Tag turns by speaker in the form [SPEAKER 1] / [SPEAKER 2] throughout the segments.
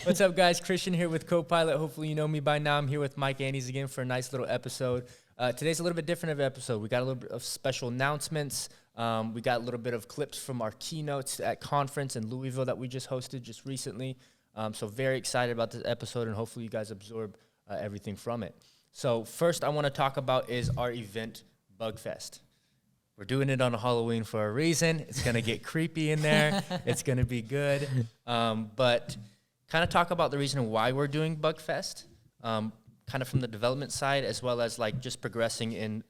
[SPEAKER 1] What's up, guys? Christian here with Copilot. Hopefully you know me by now. I'm here with Mike Andes again for a nice little episode. Today's a little bit different of an episode. We got a little bit of special announcements. We got a little bit of clips from our keynotes at conference in Louisville that we just hosted just recently. So very excited about this episode, and hopefully you guys absorb everything from it. So first I want to talk about is our event, Bugfest. We're doing it on a Halloween for a reason. It's going to get creepy in there. It's going to be good. But kind of talk about the reason why we're doing Bugfest, kind of from the development side, as well as like just progressing in,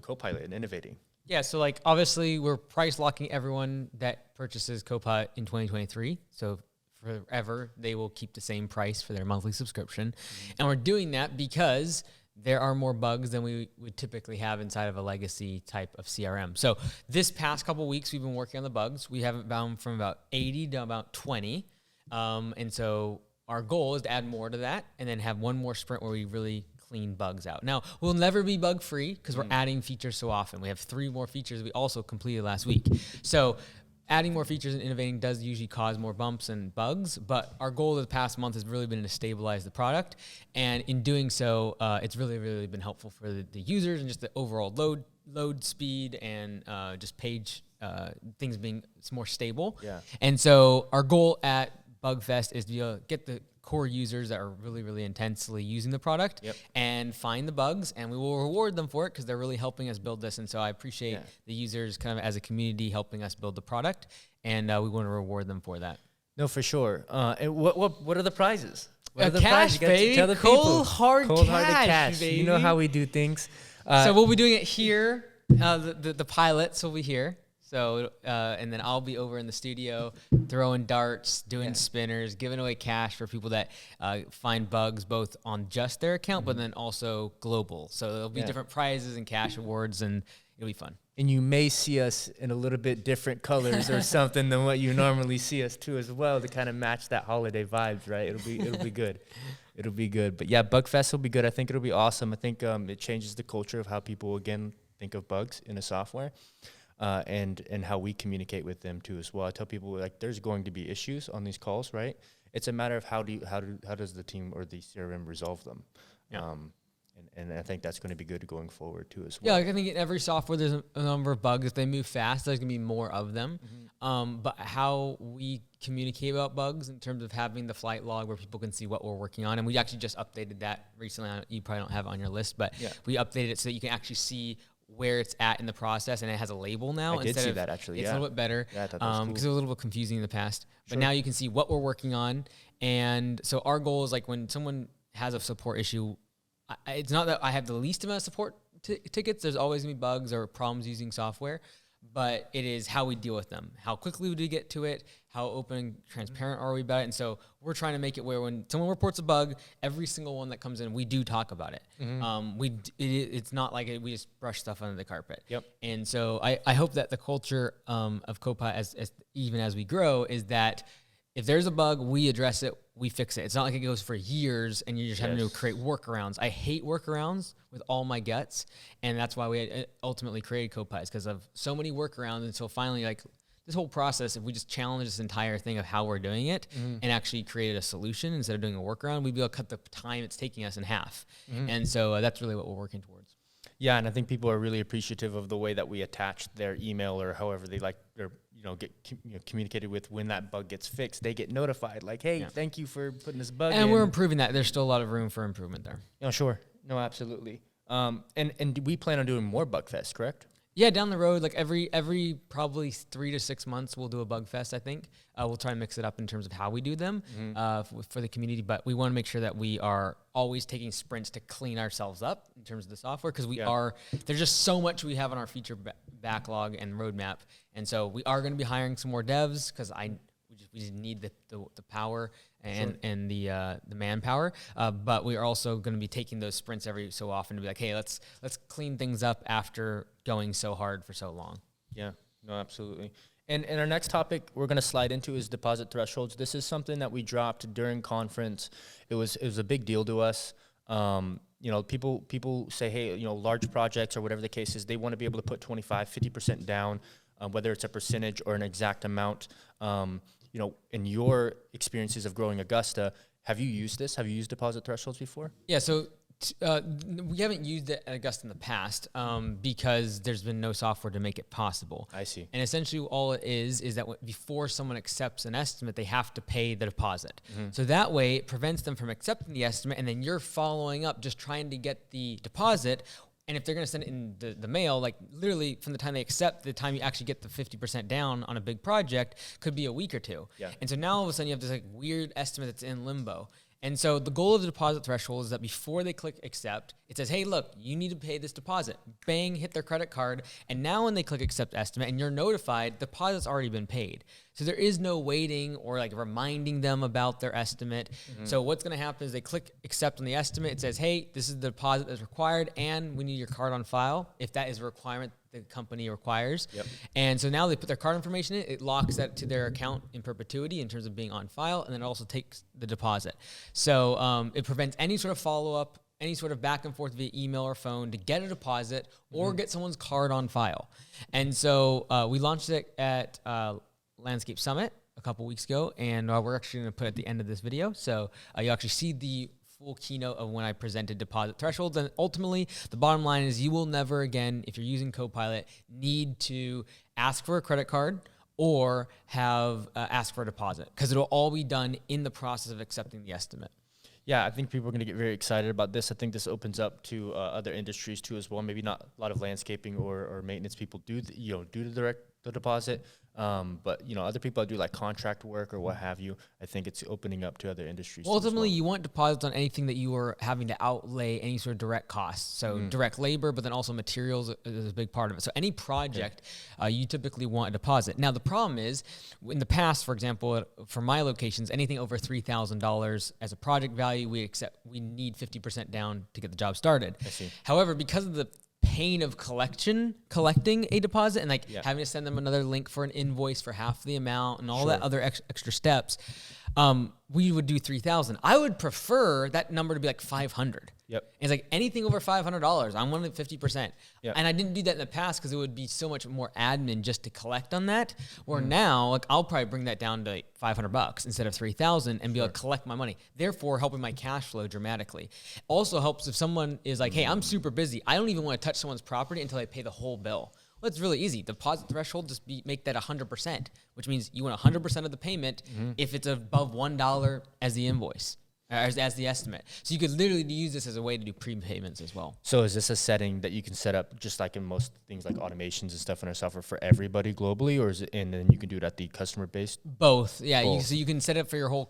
[SPEAKER 1] Copilot and innovating.
[SPEAKER 2] Yeah, so like obviously we're price locking everyone that purchases Copilot in 2023. So forever they will keep the same price for their monthly subscription. Mm-hmm. And we're doing that because there are more bugs than we would typically have inside of a legacy type of CRM. So this past couple weeks, we've been working on the bugs. We have it bound from about 80 to about 20. And so our goal is to add more to that and then have one more sprint where we really clean bugs out. Now, we'll never be bug free because we're adding features so often. We have 3 more features we also completed last week. So adding more features and innovating does usually cause more bumps and bugs, but our goal of the past month has really been to stabilize the product. And in doing so, it's really, really been helpful for the users and just the overall load speed and just page things being more stable.
[SPEAKER 1] Yeah.
[SPEAKER 2] And so our goal at Bugfest is to get the core users that are really, really intensely using the product and find the bugs, and we will reward them for it because they're really helping us build this. And so I appreciate the users kind of as a community helping us build the product, and we want to reward them for that.
[SPEAKER 1] No, for sure. And what are the prizes? What are the
[SPEAKER 2] cash,
[SPEAKER 1] prizes? You
[SPEAKER 2] baby.
[SPEAKER 1] Tell the
[SPEAKER 2] Cold hard
[SPEAKER 1] cash,
[SPEAKER 2] baby.
[SPEAKER 1] You know how we do things.
[SPEAKER 2] So we'll be doing it here. The pilots will be here. So, and then I'll be over in the studio throwing darts, doing spinners, giving away cash for people that find bugs both on just their account, but then also global. So there'll be different prizes and cash awards, and it'll be fun.
[SPEAKER 1] And you may see us in a little bit different colors or something than what you normally see us too as well to kind of match that holiday vibes, right? It'll be good. It'll be good. But yeah, Bugfest will be good. I think it'll be awesome. I think it changes the culture of how people, again, think of bugs in a software. And how we communicate with them too as well. I tell people like there's going to be issues on these calls, right? It's a matter of how does the team or the CRM resolve them. Yeah. And I think that's going to be good going forward too as well.
[SPEAKER 2] Yeah, like I think in every software there's a number of bugs. If they move fast, there's going to be more of them. Mm-hmm. But how we communicate about bugs in terms of having the flight log where people can see what we're working on, and we actually just updated that recently. You probably don't have it on your list, but we updated it so that you can actually see where it's at in the process, and it has a label now.
[SPEAKER 1] I did see that actually.
[SPEAKER 2] It's a little bit better.
[SPEAKER 1] Yeah, I thought that was cool.
[SPEAKER 2] Because it was a little bit confusing in the past. But now you can see what we're working on. And so our goal is like when someone has a support issue, it's not that I have the least amount of support tickets. There's always going to be bugs or problems using software. But it is how we deal with them. How quickly do we get to it? How open and transparent are we about it? And so we're trying to make it where when someone reports a bug, every single one that comes in, we do talk about it. Mm-hmm. It's not like we just brush stuff under the carpet.
[SPEAKER 1] Yep.
[SPEAKER 2] And so I hope that the culture of Copilot, as even as we grow, is that if there's a bug, we address it, we fix it. It's not like it goes for years and you're just having to create workarounds. I hate workarounds with all my guts, and that's why we ultimately created Copilot, because of so many workarounds. And so finally, like this whole process, if we just challenge this entire thing of how we're doing it and actually created a solution instead of doing a workaround, we'd be able to cut the time it's taking us in half. And so that's really what we're working towards.
[SPEAKER 1] Yeah, and I think people are really appreciative of the way that we attach their email or however they like their get communicated with when that bug gets fixed. They get notified like, hey, thank you for putting this bug in.
[SPEAKER 2] And we're improving that. There's still a lot of room for improvement there.
[SPEAKER 1] No, sure. No, absolutely. And we plan on doing more Bugfest, correct?
[SPEAKER 2] Yeah, down the road, like every probably 3 to 6 months, we'll do a Bugfest, I think. We'll try and mix it up in terms of how we do them for the community, but we want to make sure that we are always taking sprints to clean ourselves up in terms of the software, because there's just so much we have on our feature backlog and roadmap. And so we are going to be hiring some more devs because we just need the power and the manpower. But we are also going to be taking those sprints every so often to be like, hey, let's clean things up after going so hard for so long.
[SPEAKER 1] Yeah, no, absolutely. And our next topic we're going to slide into is deposit thresholds. This is something that we dropped during conference. It was a big deal to us. People say, hey, large projects or whatever the case is, they want to be able to put 25, 50% down, whether it's a percentage or an exact amount. In your experiences of growing Augusta, Have you used this? Have you used deposit thresholds before?
[SPEAKER 2] Yeah, so we haven't used it at Augusta in the past because there's been no software to make it possible.
[SPEAKER 1] I see.
[SPEAKER 2] And essentially all it is that before someone accepts an estimate, they have to pay the deposit. So that way it prevents them from accepting the estimate, and then you're following up just trying to get the deposit. And if they're going to send it in the mail, like literally from the time they accept, the time you actually get the 50% down on a big project could be a week or two.
[SPEAKER 1] Yeah.
[SPEAKER 2] And so now all of a sudden you have this like weird estimate that's in limbo. And so the goal of the deposit threshold is that before they click accept, it says, hey, look, you need to pay this deposit. Bang, hit their credit card. And now when they click accept estimate and you're notified, the deposit's already been paid. So there is no waiting or like reminding them about their estimate. So what's going to happen is they click accept on the estimate. It says, hey, this is the deposit that's required and we need your card on file if that is a requirement the company requires.
[SPEAKER 1] Yep.
[SPEAKER 2] And so now they put their card information in, it locks that to their account in perpetuity in terms of being on file, and then it also takes the deposit. So it prevents any sort of follow-up, any sort of back and forth via email or phone to get a deposit or get someone's card on file. And so we launched it at Landscape Summit a couple weeks ago, and we're actually going to put it at the end of this video. So you actually see the full keynote of when I presented deposit thresholds. And ultimately, the bottom line is you will never again, if you're using Copilot, need to ask for a credit card or have ask for a deposit, because it'll all be done in the process of accepting the estimate.
[SPEAKER 1] Yeah, I think people are going to get very excited about this. I think this opens up to other industries too as well. Maybe not a lot of landscaping or maintenance people do the deposit, but other people that do like contract work or what have you. I think it's opening up to other industries.
[SPEAKER 2] Well, ultimately, you want deposits on anything that you are having to outlay any sort of direct costs. So direct labor, but then also materials is a big part of it. So any project, you typically want a deposit. Now, the problem is, in the past, for example, for my locations, anything over $3,000 as a project value, we need 50% down to get the job started.
[SPEAKER 1] I see.
[SPEAKER 2] However, because of the pain of collecting a deposit and having to send them another link for an invoice for half the amount and all that other extra steps, we would do 3,000. I would prefer that number to be like 500.
[SPEAKER 1] Yep.
[SPEAKER 2] It's like anything over $500, I'm willing to 50%.
[SPEAKER 1] Yep.
[SPEAKER 2] And I didn't do that in the past because it would be so much more admin just to collect on that. Where now, like, I'll probably bring that down to like $500 instead of 3,000 and be able to collect my money. Therefore, helping my cash flow dramatically. Also helps if someone is like, hey, I'm super busy. I don't even want to touch someone's property until I pay the whole bill. Well, it's really easy. Deposit threshold, just make that 100%, which means you want 100% of the payment if it's above $1 as the invoice, as the estimate. So you could literally use this as a way to do prepayments as well. So
[SPEAKER 1] is this a setting that you can set up just like in most things like automations and stuff in our software for everybody globally, or is it, and then you can do it at the customer base?
[SPEAKER 2] Both, yeah. So you can set it for your whole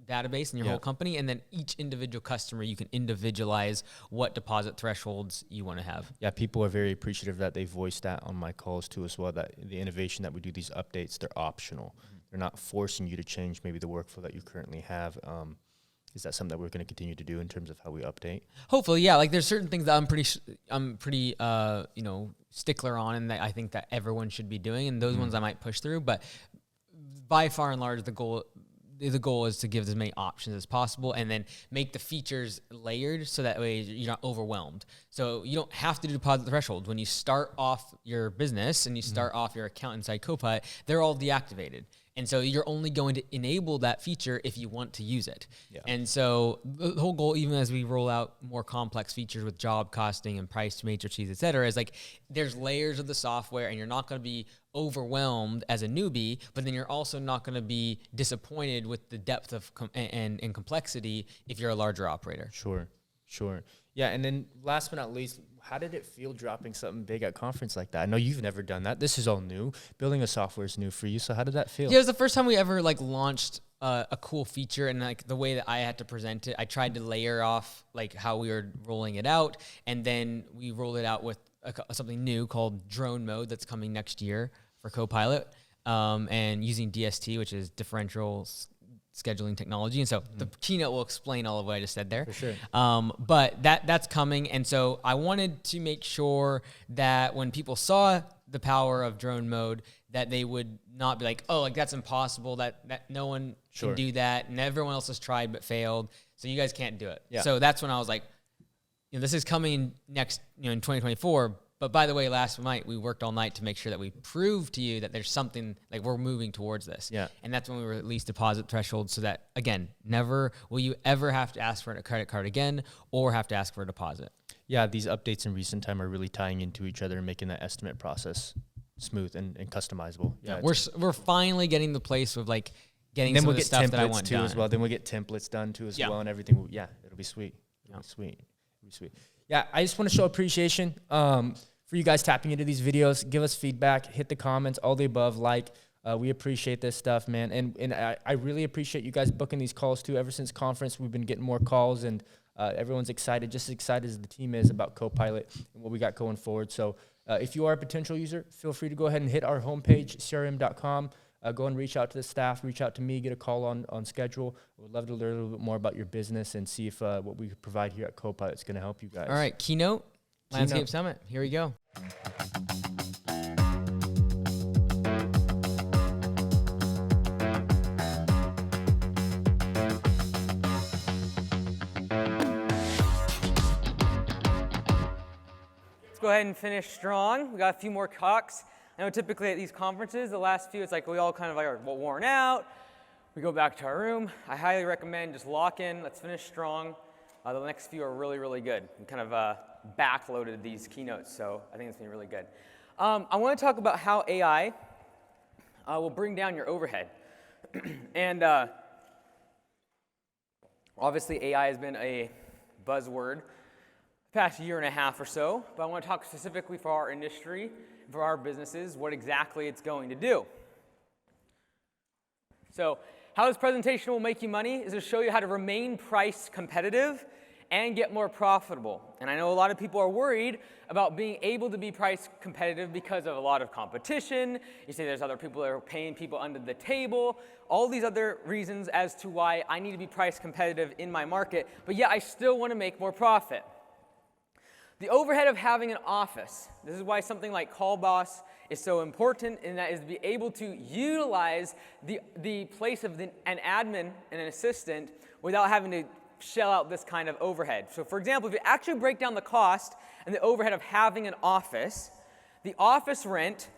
[SPEAKER 2] database and your whole company, and then each individual customer you can individualize what deposit thresholds you want to have.
[SPEAKER 1] Yeah, people are very appreciative that they voiced that on my calls too as well, that the innovation that we do these updates, they're optional. They're not forcing you to change maybe the workflow that you currently have. Is that something that we're going to continue to do in terms of how we update?
[SPEAKER 2] Hopefully, yeah. Like there's certain things that I'm pretty stickler on, and that I think that everyone should be doing, and those ones I might push through. But by far and large, the goal is to give as many options as possible, and then make the features layered so that way you're not overwhelmed. So you don't have to do deposit thresholds when you start off your business and you start off your account inside Copilot. They're all deactivated. And so you're only going to enable that feature if you want to use it. Yeah. And so the whole goal, even as we roll out more complex features with job costing and price matrices, et cetera, is like there's layers of the software, and you're not going to be overwhelmed as a newbie, but then you're also not going to be disappointed with the depth of and complexity if you're a larger operator.
[SPEAKER 1] Sure. Yeah, and then last but not least, how did it feel dropping something big at a conference like that? I know you've never done that. This is all new. Building a software is new for you. So how did that feel?
[SPEAKER 2] Yeah, it was the first time we ever like launched a cool feature, and like the way that I had to present it, I tried to layer off like how we were rolling it out, and then we rolled it out with something new called drone mode that's coming next year for Copilot, and using DST, which is differential scheduling technology. And so the keynote will explain all of what I just said there.
[SPEAKER 1] For sure.
[SPEAKER 2] But that's coming. And so I wanted to make sure that when people saw the power of drone mode, that they would not be like, oh, like that's impossible, that no one can do that, and everyone else has tried but failed, so you guys can't do it. Yeah. So that's when I was like, this is coming next, in 2024, But by the way, last night we worked all night to make sure that we prove to you that there's something, like we're moving towards this.
[SPEAKER 1] Yeah.
[SPEAKER 2] And that's when we released deposit threshold, so that, again, never will you ever have to ask for a credit card again or have to ask for a deposit.
[SPEAKER 1] Yeah, these updates in recent time are really tying into each other and making that estimate process smooth and customizable.
[SPEAKER 2] Yeah, we're finally getting the place of like getting some of the stuff that I want
[SPEAKER 1] too
[SPEAKER 2] done
[SPEAKER 1] as well. Then we'll get templates done too as well, and everything. Yeah, it'll be sweet. It'll be sweet. It'll be sweet. Yeah, I just want to show appreciation for you guys tapping into these videos. Give us feedback, hit the comments, all the above. We appreciate this stuff, man. And I really appreciate you guys booking these calls too. Ever since conference, we've been getting more calls, and everyone's excited, just as excited as the team is about Copilot and what we got going forward. So if you are a potential user, feel free to go ahead and hit our homepage, crm.com. Go and reach out to the staff, reach out to me, get a call on schedule. We'd love to learn a little bit more about your business and see if what we provide here at Copilot is going to help you guys.
[SPEAKER 2] All right, Keynote, Landscape Summit. Here we go.
[SPEAKER 3] Let's go ahead and finish strong. We got a few more talks. I know typically at these conferences, the last few, it's like we all kind of like are worn out. We go back to our room. I highly recommend just lock in. Let's finish strong. The next few are really, really good. We kind of backloaded these keynotes, so I think it's been really good. I want to talk about how AI will bring down your overhead. And obviously AI has been a buzzword the past year and a half or so, but I want to talk specifically for our industry, for our businesses, what exactly it's going to do. So how this presentation will make you money is to show you how to remain price competitive and get more profitable. And I know a lot of people are worried about being able to be price competitive because of a lot of competition. You say there's other people that are paying people under the table, all these other reasons as to why I need to be price competitive in my market, but yet I still want to make more profit. The overhead of having an office. This is why something like CallBoss is so important, and that is to be able to utilize the place of an admin and an assistant without having to shell out this kind of overhead. So for example, if you actually break down the cost and the overhead of having an office, the office rent,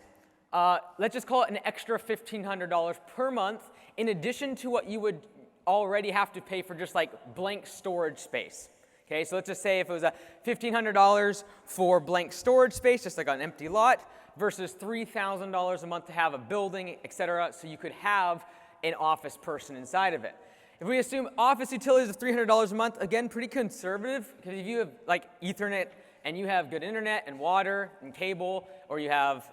[SPEAKER 3] let's just call it an extra $1,500 per month in addition to what you would already have to pay for just like blank storage space. Okay, so let's just say if it was $1,500 for blank storage space, just like on an empty lot, versus $3,000 a month to have a building, et cetera, so you could have an office person inside of it. If we assume office utilities of $300 a month, again, pretty conservative, because if you have like Ethernet and you have good internet and water and cable, or you have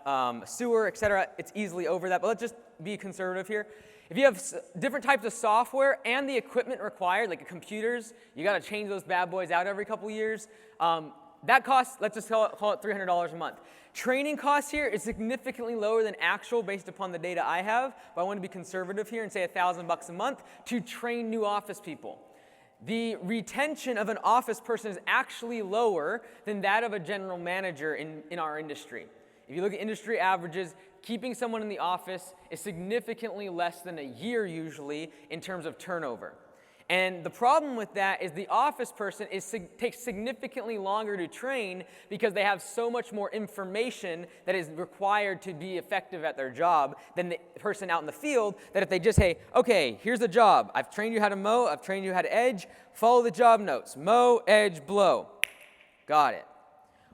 [SPEAKER 3] sewer, et cetera, it's easily over that, but let's just be conservative here. If you have different types of software and the equipment required, like computers, you got to change those bad boys out every couple years. That costs, let's just call it $300 a month. Training costs here is significantly lower than actual based upon the data I have, but I want to be conservative here and say $1,000 a month to train new office people. The retention of an office person is actually lower than that of a general manager in our industry. If you look at industry averages, keeping someone in the office is significantly less than a year usually in terms of turnover. And the problem with that is the office person takes significantly longer to train because they have so much more information that is required to be effective at their job than the person out in the field, that if they just say, okay, here's the job. I've trained you how to mow. I've trained you how to edge. Follow the job notes. Mow, edge, blow. Got it.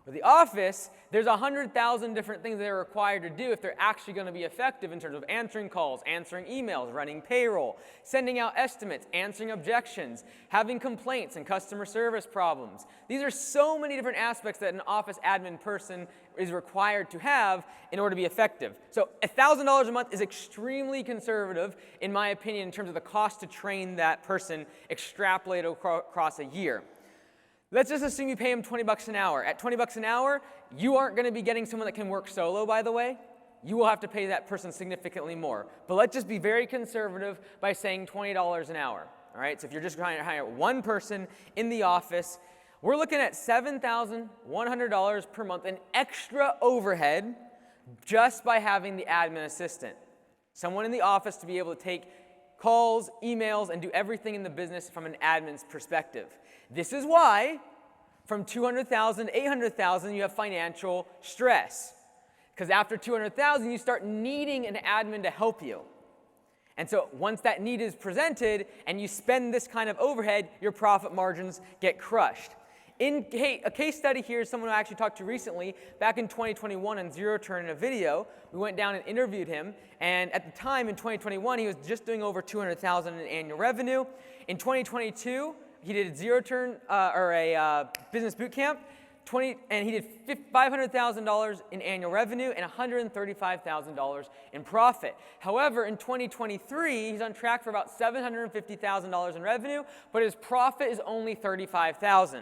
[SPEAKER 3] With the office, there's 100,000 different things they're required to do if they're actually going to be effective in terms of answering calls, answering emails, running payroll, sending out estimates, answering objections, having complaints and customer service problems. These are so many different aspects that an office admin person is required to have in order to be effective. So $1,000 a month is extremely conservative, in my opinion, in terms of the cost to train that person extrapolated across a year. Let's just assume you pay them $20 an hour. At $20 an hour, you aren't going to be getting someone that can work solo, by the way. You will have to pay that person significantly more. But let's just be very conservative by saying $20 an hour. All right? So if you're just trying to hire one person in the office, we're looking at $7,100 per month in extra overhead just by having the admin assistant. Someone in the office to be able to take calls, emails, and do everything in the business from an admin's perspective. This is why, from 200,000 to 800,000, you have financial stress. Because after 200,000, you start needing an admin to help you. And so once that need is presented and you spend this kind of overhead, your profit margins get crushed. In a case study here, someone I actually talked to recently, back in 2021 on Zero Turn in a video, we went down and interviewed him. And at the time, in 2021, he was just doing over 200,000 in annual revenue. In 2022, he did a Zero Turn, or a business boot camp, and he did $500,000 in annual revenue and $135,000 in profit. However, in 2023, he's on track for about $750,000 in revenue, but his profit is only $35,000.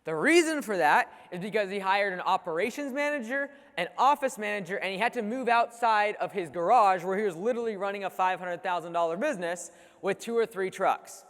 [SPEAKER 3] The reason for that is because he hired an operations manager, an office manager, and he had to move outside of his garage where he was literally running a $500,000 business with 2 or 3 trucks.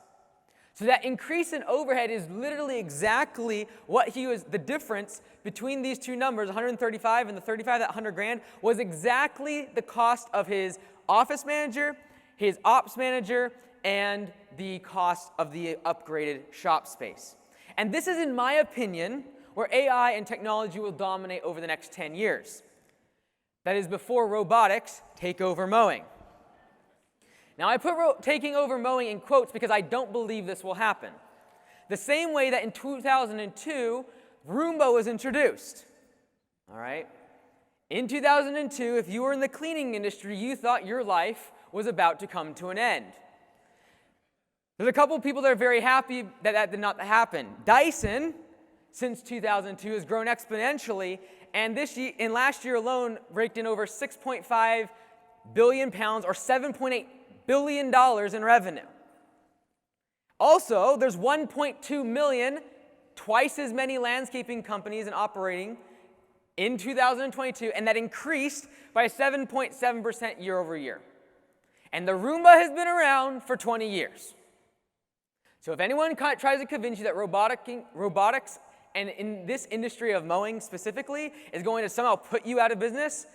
[SPEAKER 3] So that increase in overhead is literally exactly the difference between these two numbers, 135 and the 35, that 100 grand, was exactly the cost of his office manager, his ops manager, and the cost of the upgraded shop space. And this is, in my opinion, where AI and technology will dominate over the next 10 years. That is before robotics take over mowing. Now, I put taking over mowing in quotes because I don't believe this will happen. The same way that in 2002, Roomba was introduced. All right? In 2002, if you were in the cleaning industry, you thought your life was about to come to an end. There's a couple of people that are very happy that that did not happen. Dyson, since 2002, has grown exponentially, and last year alone, raked in over 6.5 billion pounds, or $7.8 billion in revenue. Also, there's 1.2 million, twice as many landscaping companies and operating in 2022, and that increased by 7.7% year over year. And the Roomba has been around for 20 years. So if anyone tries to convince you that robotics, and in this industry of mowing specifically, is going to somehow put you out of business,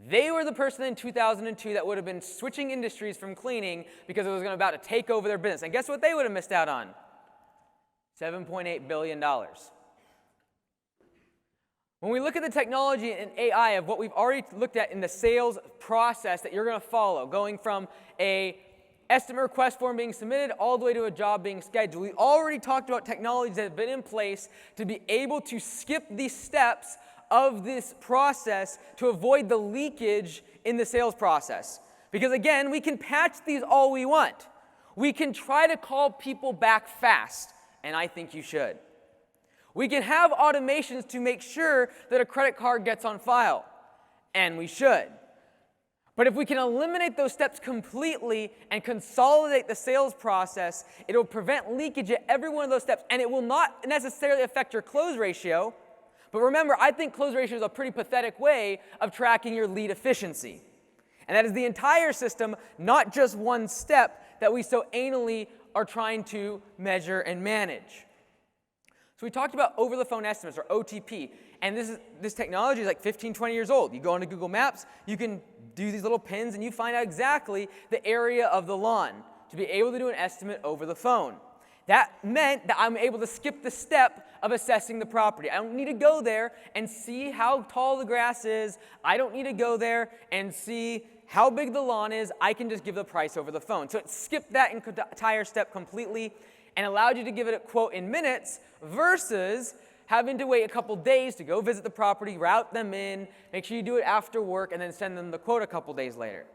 [SPEAKER 3] they were the person in 2002 that would have been switching industries from cleaning because it was about to take over their business. And guess what they would have missed out on? $7.8 billion. When we look at the technology and AI of what we've already looked at in the sales process that you're going to follow, going from a estimate request form being submitted all the way to a job being scheduled. We already talked about technologies that have been in place to be able to skip these steps of this process to avoid the leakage in the sales process. Because again, we can patch these all we want. We can try to call people back fast, and I think you should. We can have automations to make sure that a credit card gets on file, and we should. But if we can eliminate those steps completely and consolidate the sales process, it will prevent leakage at every one of those steps, and it will not necessarily affect your close ratio. But remember, I think close ratio is a pretty pathetic way of tracking your lead efficiency. And that is the entire system, not just one step that we so anally are trying to measure and manage. So we talked about over-the-phone estimates, or OTP. And this technology is like 15, 20 years old. You go into Google Maps, you can do these little pins, and you find out exactly the area of the lawn to be able to do an estimate over the phone. That meant that I'm able to skip the step of assessing the property. I don't need to go there and see how tall the grass is. I don't need to go there and see how big the lawn is. I can just give the price over the phone. So it skipped that entire step completely and allowed you to give it a quote in minutes versus having to wait a couple days to go visit the property, route them in, make sure you do it after work, and then send them the quote a couple days later.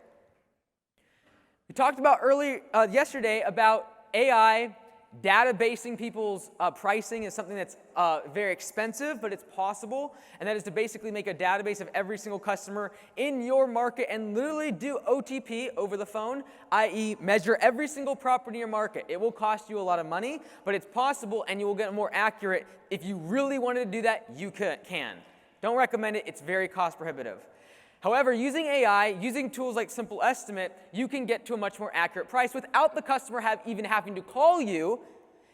[SPEAKER 3] We talked about yesterday about AI databasing people's pricing is something that's very expensive, but it's possible, and that is to basically make a database of every single customer in your market and literally do OTP over the phone, i.e. measure every single property in your market. It will cost you a lot of money, but it's possible, and you will get more accurate. If you really wanted to do that, you can. Don't recommend it. It's very cost prohibitive. However, using AI, using tools like Simple Estimate, you can get to a much more accurate price without the customer even having to call you,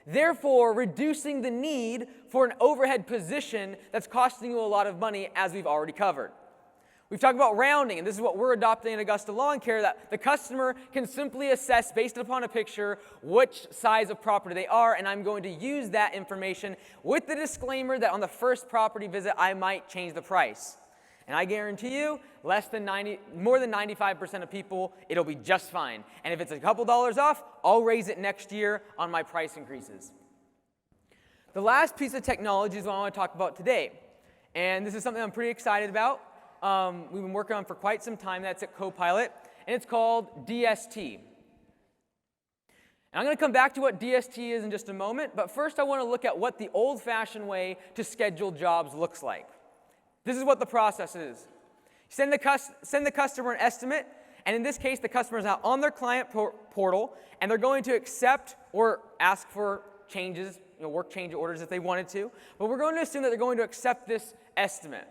[SPEAKER 3] therefore reducing the need for an overhead position that's costing you a lot of money, as we've already covered. We've talked about rounding, and this is what we're adopting in Augusta Lawn Care, that the customer can simply assess based upon a picture which size of property they are, and I'm going to use that information with the disclaimer that on the first property visit, I might change the price. And I guarantee you, more than 95% of people, it'll be just fine. And if it's a couple dollars off, I'll raise it next year on my price increases. The last piece of technology is what I want to talk about today. And this is something I'm pretty excited about. We've been working on for quite some time. That's at Copilot, and it's called DST. And I'm going to come back to what DST is in just a moment, but first I want to look at what the old-fashioned way to schedule jobs looks like. This is what the process is. Send the customer an estimate, and in this case, the customer is now on their client portal, and they're going to accept or ask for changes, work change orders if they wanted to, but we're going to assume that they're going to accept this estimate.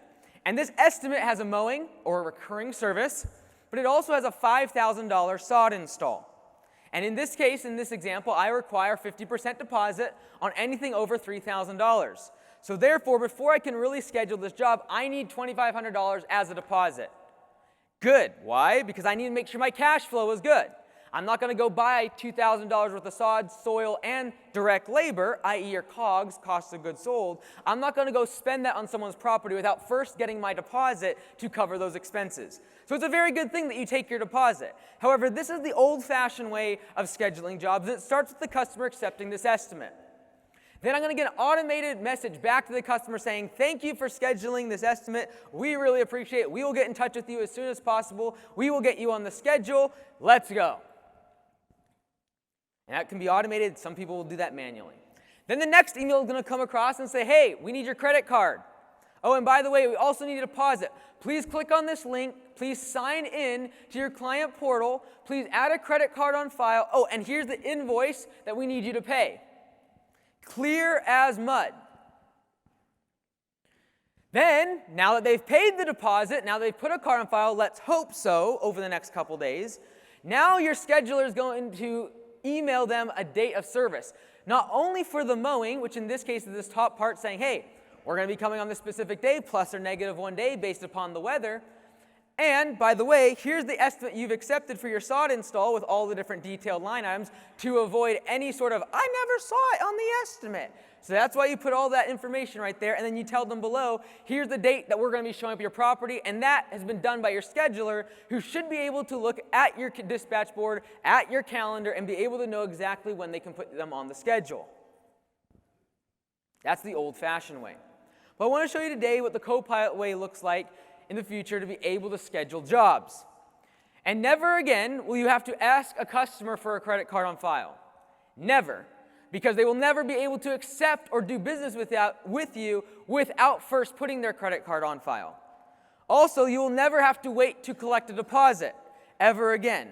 [SPEAKER 3] And this estimate has a mowing or a recurring service, but it also has a $5,000 sod install. And in this case, in this example, I require 50% deposit on anything over $3,000. So therefore, before I can really schedule this job, I need $2,500 as a deposit. Good. Why? Because I need to make sure my cash flow is good. I'm not going to go buy $2,000 worth of sod, soil, and direct labor, i.e. your COGS, cost of goods sold. I'm not going to go spend that on someone's property without first getting my deposit to cover those expenses. So it's a very good thing that you take your deposit. However, this is the old-fashioned way of scheduling jobs, and it starts with the customer accepting this estimate. Then I'm going to get an automated message back to the customer saying, thank you for scheduling this estimate. We really appreciate it. We will get in touch with you as soon as possible. We will get you on the schedule. Let's go. And that can be automated. Some people will do that manually. Then the next email is going to come across and say, hey, we need your credit card. Oh, and by the way, we also need a deposit. Please click on this link. Please sign in to your client portal. Please add a credit card on file. Oh, and here's the invoice that we need you to pay. Clear as mud. Then, now that they've paid the deposit, now they've put a card on file, let's hope so, over the next couple days, now your scheduler is going to email them a date of service. Not only for the mowing, which in this case is this top part saying, hey, we're going to be coming on this specific day, plus or negative 1 day based upon the weather. And, by the way, here's the estimate you've accepted for your sod install with all the different detailed line items to avoid any sort of, I never saw it on the estimate. So that's why you put all that information right there, and then you tell them below, here's the date that we're going to be showing up your property, and that has been done by your scheduler, who should be able to look at your dispatch board, at your calendar, and be able to know exactly when they can put them on the schedule. That's the old-fashioned way. But I want to show you today what the Copilot way looks like in the future to be able to schedule jobs. And never again will you have to ask a customer for a credit card on file. Never. Because they will never be able to accept or do business with you without first putting their credit card on file. Also, you will never have to wait to collect a deposit ever again.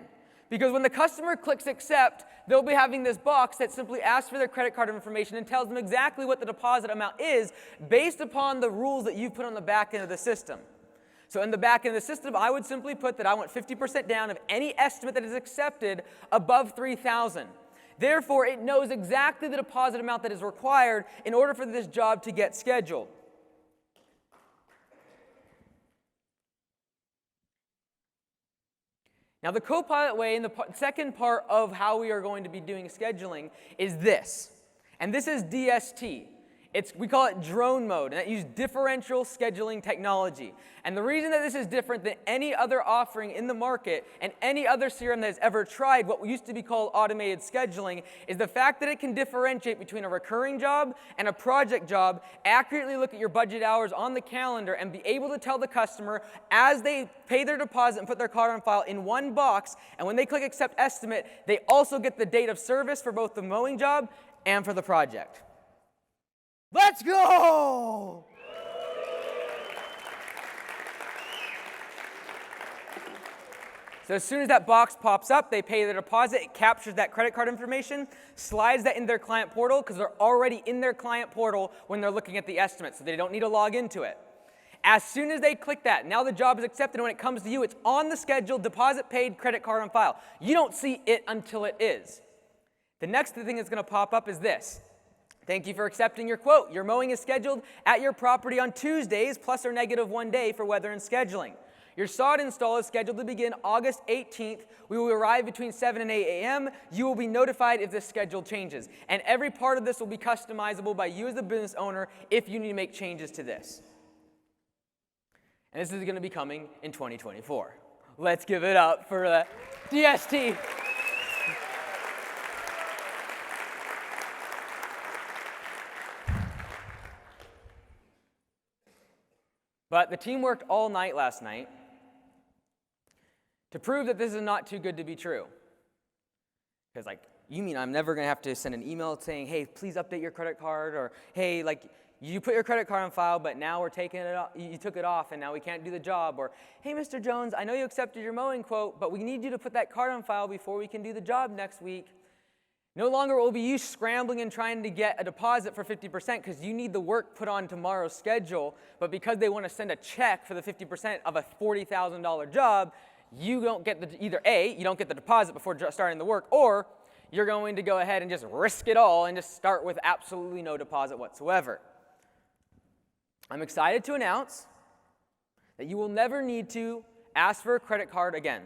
[SPEAKER 3] Because when the customer clicks accept, they'll be having this box that simply asks for their credit card information and tells them exactly what the deposit amount is based upon the rules that you've put on the back end of the system. So in the back end of the system, I would simply put that I want 50% down of any estimate that is accepted above $3,000. Therefore, it knows exactly the deposit amount that is required in order for this job to get scheduled. Now, the Copilot way, and the second part of how we are going to be doing scheduling is this. And this is DST. We call it drone mode, and that uses differential scheduling technology. And the reason that this is different than any other offering in the market and any other CRM that has ever tried what used to be called automated scheduling is the fact that it can differentiate between a recurring job and a project job, accurately look at your budget hours on the calendar, and be able to tell the customer as they pay their deposit and put their card on file in one box, and when they click accept estimate, they also get the date of service for both the mowing job and for the project. Let's go! So as soon as that box pops up, they pay their deposit, it captures that credit card information, slides that in their client portal because they're already in their client portal when they're looking at the estimate, so they don't need to log into it. As soon as they click that, now the job is accepted, and when it comes to you, it's on the schedule, deposit paid, credit card on file. You don't see it until it is. The next thing that's going to pop up is this. Thank you for accepting your quote. Your mowing is scheduled at your property on Tuesdays, plus or negative 1 day for weather and scheduling. Your sod install is scheduled to begin August 18th. We will arrive between 7 and 8 a.m. You will be notified if this schedule changes. And every part of this will be customizable by you as the business owner if you need to make changes to this. And this is going to be coming in 2024. Let's give it up for the DST. But the team worked all night last night to prove that this is not too good to be true. Because, like, you mean I'm never going to have to send an email saying, hey, please update your credit card, or, hey, like, you put your credit card on file, but now we're taking it off, you took it off, and now we can't do the job, or, hey, Mr. Jones, I know you accepted your mowing quote, but we need you to put that card on file before we can do the job next week. No longer will be you scrambling and trying to get a deposit for 50% because you need the work put on tomorrow's schedule, but because they want to send a check for the 50% of a $40,000 job, you don't get either A, you don't get the deposit before starting the work, or you're going to go ahead and just risk it all and just start with absolutely no deposit whatsoever. I'm excited to announce that you will never need to ask for a credit card again.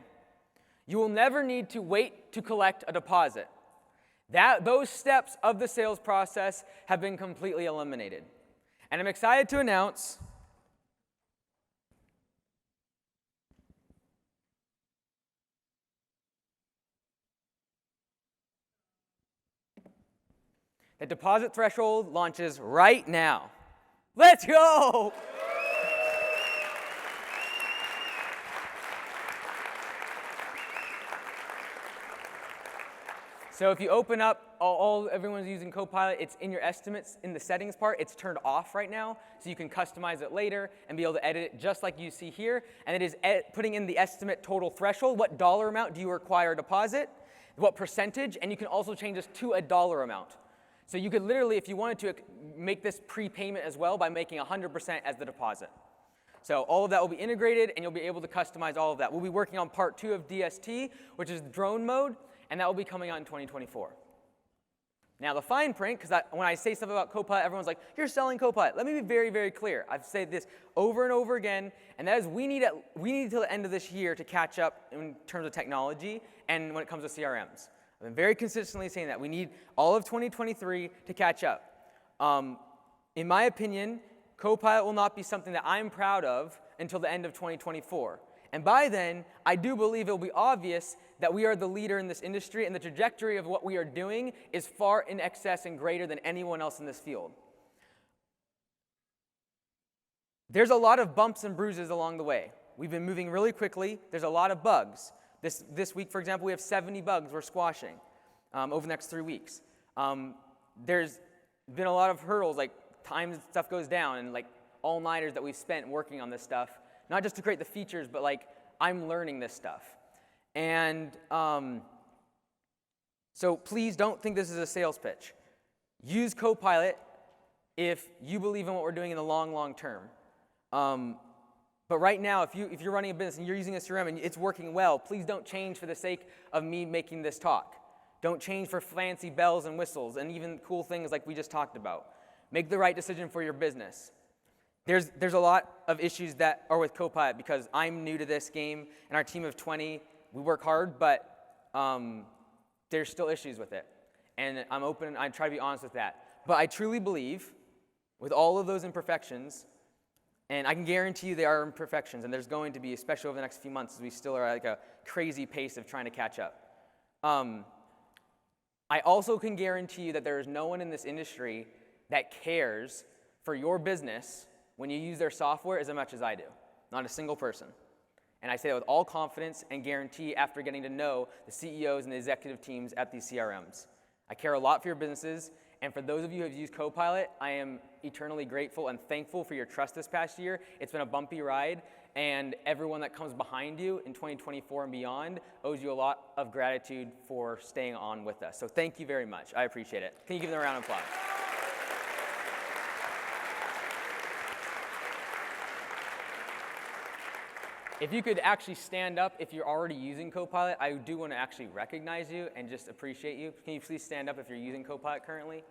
[SPEAKER 3] You will never need to wait to collect a deposit. Those steps of the sales process have been completely eliminated. And I'm excited to announce the deposit threshold launches right now. Let's go! So if you open up, everyone's using Copilot, it's in your estimates in the settings part. It's turned off right now, so you can customize it later and be able to edit it just like you see here. And it is putting in the estimate total threshold. What dollar amount do you require a deposit? What percentage? And you can also change this to a dollar amount. So you could literally, if you wanted to, make this prepayment as well by making 100% as the deposit. So all of that will be integrated, and you'll be able to customize all of that. We'll be working on part 2 of DST, which is drone mode, and that will be coming out in 2024. Now the fine print, because when I say stuff about Copilot, everyone's like, you're selling Copilot. Let me be very, very clear. I've said this over and over again, and that is we need till the end of this year to catch up in terms of technology and when it comes to CRMs. I've been very consistently saying that. We need all of 2023 to catch up. In my opinion, Copilot will not be something that I'm proud of until the end of 2024. And by then, I do believe it will be obvious that we are the leader in this industry, and the trajectory of what we are doing is far in excess and greater than anyone else in this field. There's a lot of bumps and bruises along the way. We've been moving really quickly. There's a lot of bugs. This week, for example, we have 70 bugs we're squashing over the next 3 weeks. There's been a lot of hurdles, like time stuff goes down, and like all-nighters that we've spent working on this stuff, not just to create the features, but like I'm learning this stuff. And so please don't think this is a sales pitch. Use Copilot if you believe in what we're doing in the long, long term. But right now, if you're running a business and you're using a CRM and it's working well, please don't change for the sake of me making this talk. Don't change for fancy bells and whistles and even cool things like we just talked about. Make the right decision for your business. There's a lot of issues that are with Copilot because I'm new to this game, and our team of 20, we work hard, but there's still issues with it. And I'm open, I try to be honest with that. But I truly believe, with all of those imperfections, and I can guarantee you they are imperfections, and there's going to be, especially over the next few months, as we still are at like a crazy pace of trying to catch up. I also can guarantee you that there is no one in this industry that cares for your business when you use their software as much as I do. Not a single person. And I say that with all confidence and guarantee after getting to know the CEOs and the executive teams at these CRMs. I care a lot for your businesses, and for those of you who have used Copilot, I am eternally grateful and thankful for your trust this past year. It's been a bumpy ride, and everyone that comes behind you in 2024 and beyond owes you a lot of gratitude for staying on with us. So thank you very much. I appreciate it. Can you give them a round of applause? If you could actually stand up if you're already using Copilot, I do want to actually recognize you and just appreciate you. Can you please stand up if you're using Copilot currently?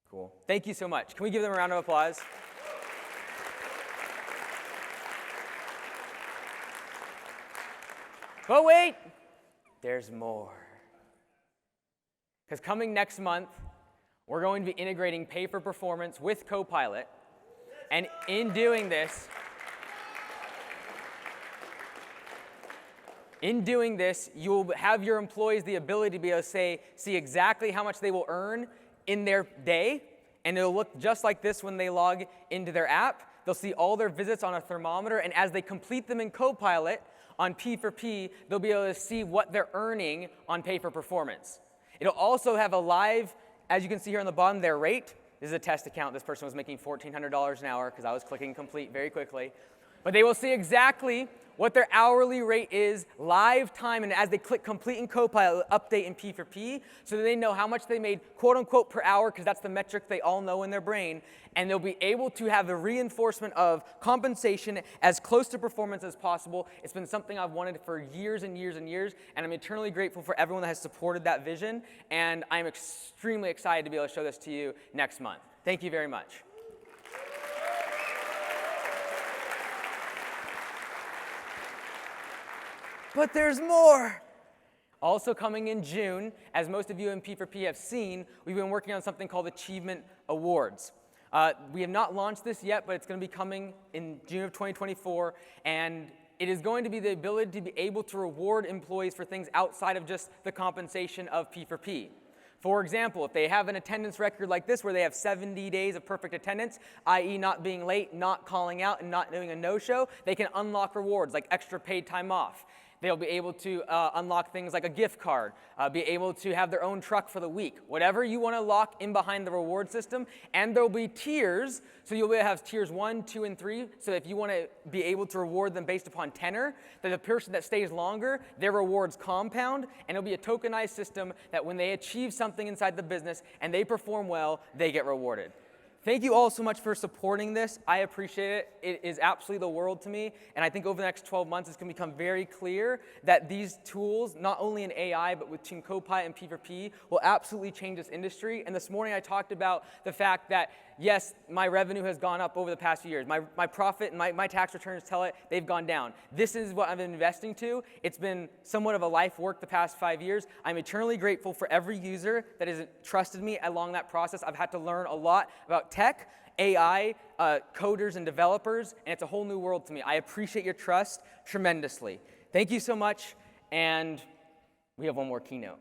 [SPEAKER 3] Cool. Thank you so much. Can we give them a round of applause? But wait, there's more. Because coming next month, we're going to be integrating pay for performance with Copilot. And in doing this, you'll have your employees the ability to be able to see exactly how much they will earn in their day, and it'll look just like this when they log into their app. They'll see all their visits on a thermometer, and as they complete them in Copilot on P4P, they'll be able to see what they're earning on pay for performance. It'll also have a live, as you can see here on the bottom, their rate. This is a test account. This person was making $1,400 an hour because I was clicking complete very quickly. But they will see exactly what their hourly rate is live time, and as they click complete in Copilot, update in P4P, so that they know how much they made, quote unquote, per hour, because that's the metric they all know in their brain, and they'll be able to have the reinforcement of compensation as close to performance as possible. It's been something I've wanted for years and years and years, and I'm eternally grateful for everyone that has supported that vision, and I'm extremely excited to be able to show this to you next month. Thank you very much. But there's more. Also coming in June, as most of you in P4P have seen, we've been working on something called Achievement Awards. We have not launched this yet, but it's going to be coming in June of 2024, and it is going to be the ability to be able to reward employees for things outside of just the compensation of P4P. For example, if they have an attendance record like this where they have 70 days of perfect attendance, i.e. not being late, not calling out, and not doing a no-show, they can unlock rewards like extra paid time off. They'll be able to unlock things like a gift card, be able to have their own truck for the week, whatever you want to lock in behind the reward system. And there'll be tiers, so you'll be able to have tiers 1, 2, and 3. So if you want to be able to reward them based upon tenor, that the person that stays longer, their rewards compound, and it'll be a tokenized system that when they achieve something inside the business and they perform well, they get rewarded. Thank you all so much for supporting this. I appreciate it. It is absolutely the world to me. And I think over the next 12 months, it's going to become very clear that these tools, not only in AI, but with Team Copilot and P4P, will absolutely change this industry. And this morning, I talked about the fact that, yes, my revenue has gone up over the past few years. My profit and my tax returns tell it they've gone down. This is what I've been investing to. It's been somewhat of a life work the past 5 years. I'm eternally grateful for every user that has trusted me along that process. I've had to learn a lot about tech, AI, coders, and developers, and it's a whole new world to me. I appreciate your trust tremendously. Thank you so much, and we have one more keynote.